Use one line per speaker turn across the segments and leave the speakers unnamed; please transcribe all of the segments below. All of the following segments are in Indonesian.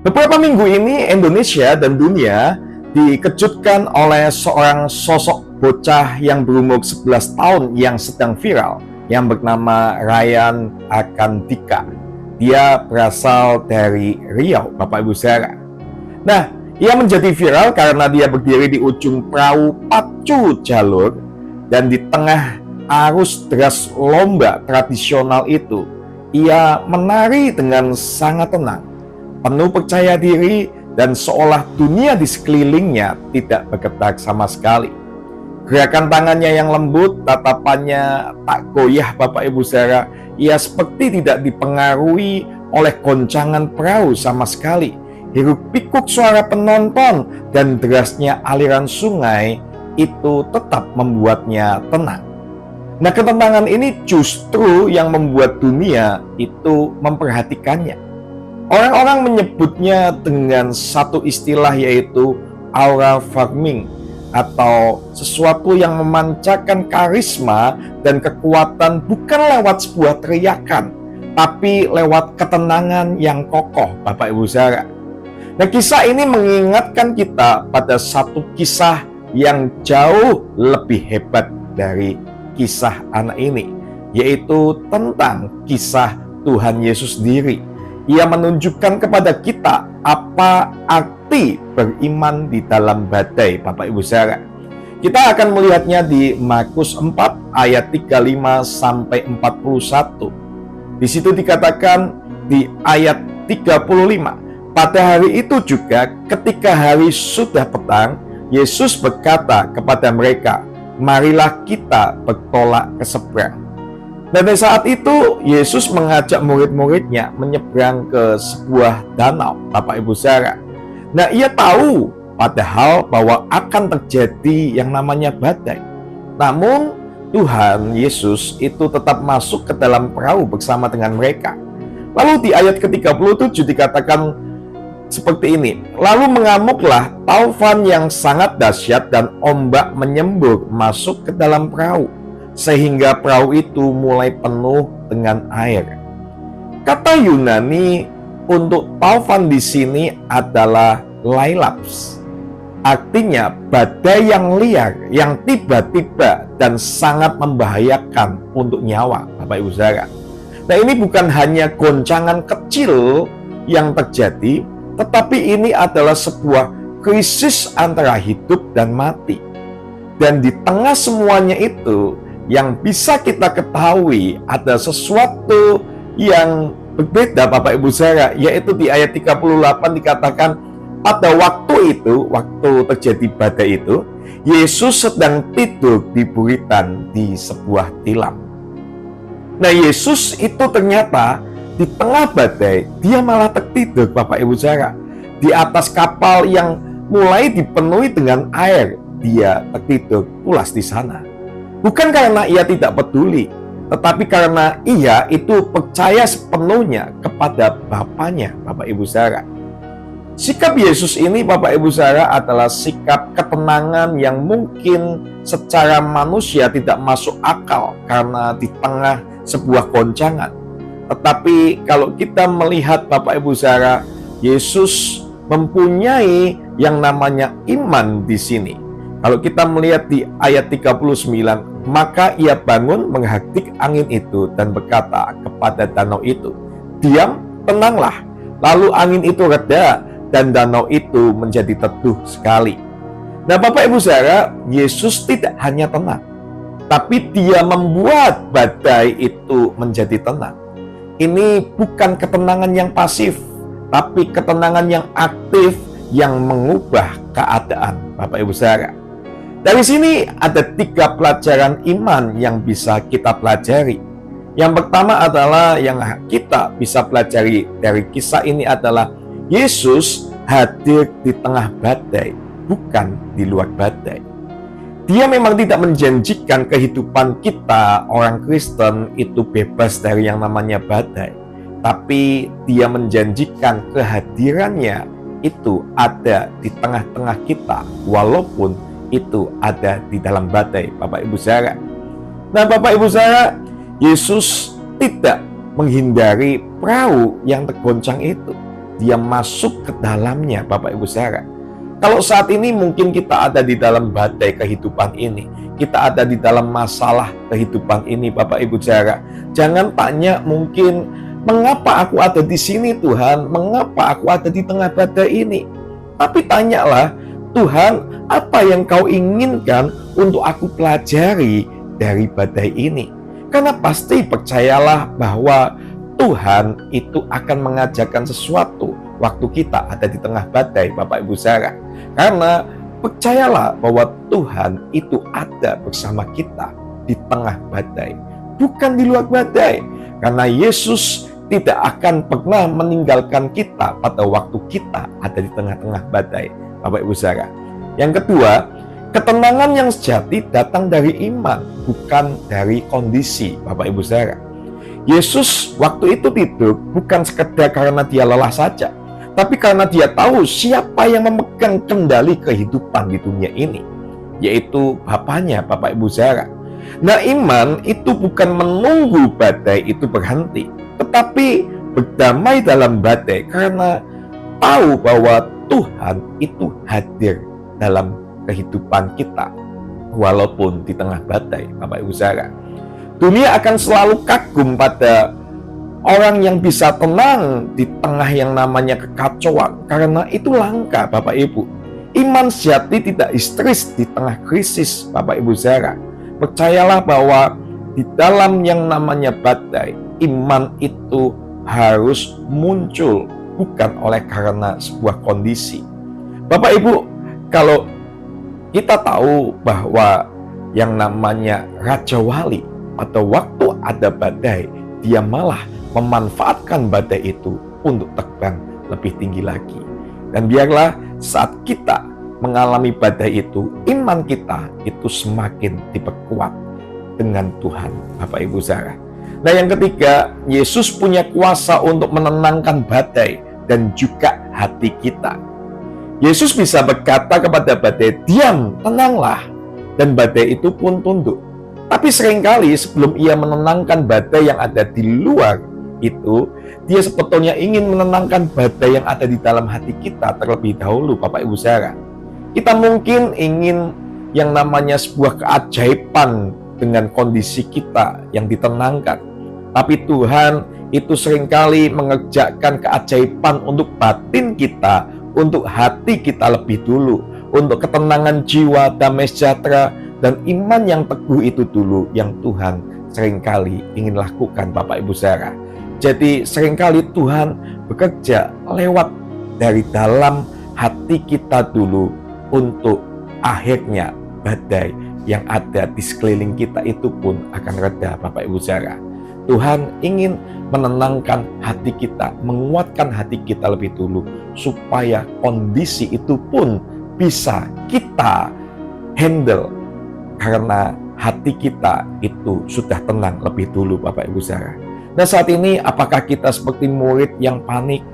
Beberapa minggu ini Indonesia dan dunia dikejutkan oleh seorang sosok bocah yang berumur 11 tahun yang sedang viral yang bernama Ryan Arkantika. Dia berasal dari Riau, Bapak Ibu Saudara. Nah, ia menjadi viral karena dia berdiri di ujung perahu pacu jalur dan di tengah arus deras lomba tradisional itu, ia menari dengan sangat tenang, penuh percaya diri, dan seolah dunia di sekelilingnya tidak bergetar sama sekali. Gerakan tangannya yang lembut, tatapannya tak goyah Bapak Ibu Saudara. Ia seperti tidak dipengaruhi oleh goncangan perahu sama sekali. Hiruk pikuk suara penonton dan derasnya aliran sungai itu tetap membuatnya tenang. Nah, ketenangan ini justru yang membuat dunia itu memperhatikannya. Orang-orang menyebutnya dengan satu istilah, yaitu aura farming, atau sesuatu yang memancarkan karisma dan kekuatan bukan lewat sebuah teriakan, tapi lewat ketenangan yang kokoh, Bapak Ibu Saudara. Nah, kisah ini mengingatkan kita pada satu kisah yang jauh lebih hebat dari kisah anak ini, yaitu tentang kisah Tuhan Yesus sendiri. Ia menunjukkan kepada kita apa arti beriman di dalam badai, Bapak Ibu Saudara. Kita akan melihatnya di Markus 4 ayat 35 sampai 41. Di situ dikatakan di ayat 35, pada hari itu juga ketika hari sudah petang, Yesus berkata kepada mereka, "Marilah kita bertolak ke seberang." Dan pada saat itu Yesus mengajak murid-muridnya menyeberang ke sebuah danau, Bapak Ibu Saudara. Nah, ia tahu padahal bahwa akan terjadi yang namanya badai. Namun Tuhan Yesus itu tetap masuk ke dalam perahu bersama dengan mereka. Lalu di ayat ke-37 dikatakan seperti ini, "Lalu mengamuklah taufan yang sangat dahsyat dan ombak menyembur masuk ke dalam perahu, sehingga perahu itu mulai penuh dengan air." Kata Yunani untuk taufan di sini adalah lailaps. Artinya badai yang liar, yang tiba-tiba dan sangat membahayakan untuk nyawa, Bapak Ibu Saudara. Nah, ini bukan hanya goncangan kecil yang terjadi, tetapi ini adalah sebuah krisis antara hidup dan mati. Dan di tengah semuanya itu, yang bisa kita ketahui ada sesuatu yang berbeda, Bapak Ibu Saudara, yaitu di ayat 38 dikatakan, pada waktu itu, waktu terjadi badai itu, Yesus sedang tidur di buritan di sebuah tilam. Nah, Yesus itu ternyata di tengah badai, dia malah tertidur, Bapak Ibu Saudara. Di atas kapal yang mulai dipenuhi dengan air, dia tertidur pulas di sana. Bukan karena ia tidak peduli, tetapi karena ia itu percaya sepenuhnya kepada Bapaknya, Bapak Ibu Saudara. Sikap Yesus ini, Bapak Ibu Saudara, adalah sikap ketenangan yang mungkin secara manusia tidak masuk akal karena di tengah sebuah goncangan. Tetapi kalau kita melihat, Bapak Ibu Saudara, Yesus mempunyai yang namanya iman di sini. Kalau kita melihat di ayat 39, maka ia bangun menghardik angin itu dan berkata kepada danau itu, "Diam, tenanglah." Lalu angin itu reda dan danau itu menjadi teduh sekali. Nah, Bapak Ibu Saudara, Yesus tidak hanya tenang, tapi dia membuat badai itu menjadi tenang. Ini bukan ketenangan yang pasif, tapi ketenangan yang aktif yang mengubah keadaan, Bapak Ibu Saudara. Dari sini ada 3 pelajaran iman yang bisa kita pelajari. Yang pertama adalah yang kita bisa pelajari dari kisah ini adalah Yesus hadir di tengah badai, bukan di luar badai. Dia memang tidak menjanjikan kehidupan kita orang Kristen itu bebas dari yang namanya badai, tapi dia menjanjikan kehadirannya itu ada di tengah-tengah kita, walaupun itu ada di dalam badai, Bapak Ibu Saudara. Nah, Bapak Ibu Saudara, Yesus tidak menghindari perahu yang tergoncang itu. dia masuk ke dalamnya, Bapak Ibu Saudara. Kalau saat ini mungkin kita ada di dalam badai kehidupan ini, kita ada di dalam masalah kehidupan ini, Bapak Ibu Saudara. Jangan tanya mungkin, mengapa aku ada di sini Tuhan? Mengapa aku ada di tengah badai ini? Tapi tanyalah, Tuhan, apa yang kau inginkan untuk aku pelajari dari badai ini? Karena pasti percayalah bahwa Tuhan itu akan mengajarkan sesuatu waktu kita ada di tengah badai, Bapak Ibu Saudara. Karena percayalah bahwa Tuhan itu ada bersama kita di tengah badai, bukan di luar badai. Karena Yesus tidak akan pernah meninggalkan kita pada waktu kita ada di tengah-tengah badai, Bapak Ibu Saudara. Yang kedua, ketenangan yang sejati datang dari iman, bukan dari kondisi, Bapak Ibu Saudara. Yesus waktu itu tidur bukan sekedar karena dia lelah saja, tapi karena dia tahu siapa yang memegang kendali kehidupan di dunia ini, yaitu Bapaknya, Bapak Ibu Saudara. Nah, iman itu bukan menunggu badai itu berhenti, tetapi berdamai dalam badai karena tahu bahwa Tuhan itu hadir dalam kehidupan kita walaupun di tengah badai, Bapak Ibu Saudara. Dunia akan selalu kagum pada orang yang bisa tenang di tengah yang namanya kekacauan, karena itu langka, Bapak Ibu. Iman sejati tidak histeris di tengah krisis, Bapak Ibu Saudara. Percayalah bahwa di dalam yang namanya badai, iman itu harus muncul bukan oleh karena sebuah kondisi. Bapak Ibu, kalau kita tahu bahwa yang namanya Raja Wali pada waktu ada badai, dia malah memanfaatkan badai itu untuk terbang lebih tinggi lagi. Dan biarlah saat kita mengalami badai itu, iman kita itu semakin diperkuat dengan Tuhan, Bapak Ibu Saudara. Nah, yang ketiga, Yesus punya kuasa untuk menenangkan badai dan juga hati kita. Yesus bisa berkata kepada badai, "Diam, tenanglah," dan badai itu pun tunduk. Tapi seringkali sebelum ia menenangkan badai yang ada di luar itu, dia sebetulnya ingin menenangkan badai yang ada di dalam hati kita terlebih dahulu, Bapak Ibu Saudara. Kita mungkin ingin yang namanya sebuah keajaiban dengan kondisi kita yang ditenangkan. Tapi Tuhan itu seringkali mengerjakan keajaiban untuk batin kita, untuk hati kita lebih dulu, untuk ketenangan jiwa, damai sejahtera, dan iman yang teguh itu dulu yang Tuhan seringkali ingin lakukan, Bapak Ibu Saudara. Jadi seringkali Tuhan bekerja lewat dari dalam hati kita dulu untuk akhirnya badai yang ada di sekeliling kita itu pun akan reda, Bapak Ibu Saudara. Tuhan ingin menenangkan hati kita, menguatkan hati kita lebih dulu, supaya kondisi itu pun bisa kita handle, karena hati kita itu sudah tenang lebih dulu, Bapak Ibu Saudara. Nah, saat ini apakah kita seperti murid yang panik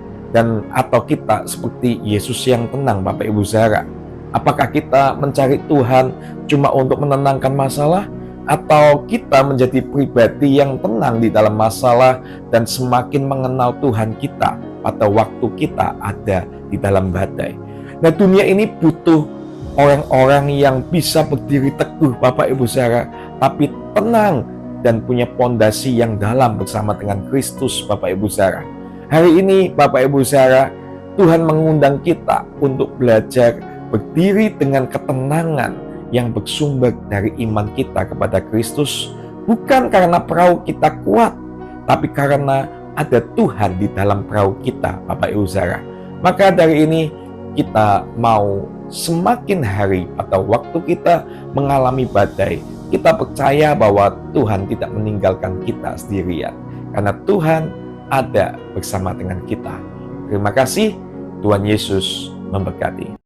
atau kita seperti Yesus yang tenang, Bapak Ibu Saudara? Apakah kita mencari Tuhan cuma untuk menenangkan masalah, atau kita menjadi pribadi yang tenang di dalam masalah dan semakin mengenal Tuhan kita pada waktu kita ada di dalam badai? Nah, dunia ini butuh orang-orang yang bisa berdiri teguh, Bapak Ibu Saudara, tapi tenang dan punya pondasi yang dalam bersama dengan Kristus, Bapak Ibu Saudara. Hari ini, Bapak Ibu Saudara, Tuhan mengundang kita untuk belajar berdiri dengan ketenangan yang bersumber dari iman kita kepada Kristus, bukan karena perahu kita kuat, tapi karena ada Tuhan di dalam perahu kita, Bapak Ibu Saudara. Maka dari ini kita mau semakin hari pada waktu kita mengalami badai, kita percaya bahwa Tuhan tidak meninggalkan kita sendirian, karena Tuhan ada bersama dengan kita. Terima kasih, Tuhan Yesus memberkati.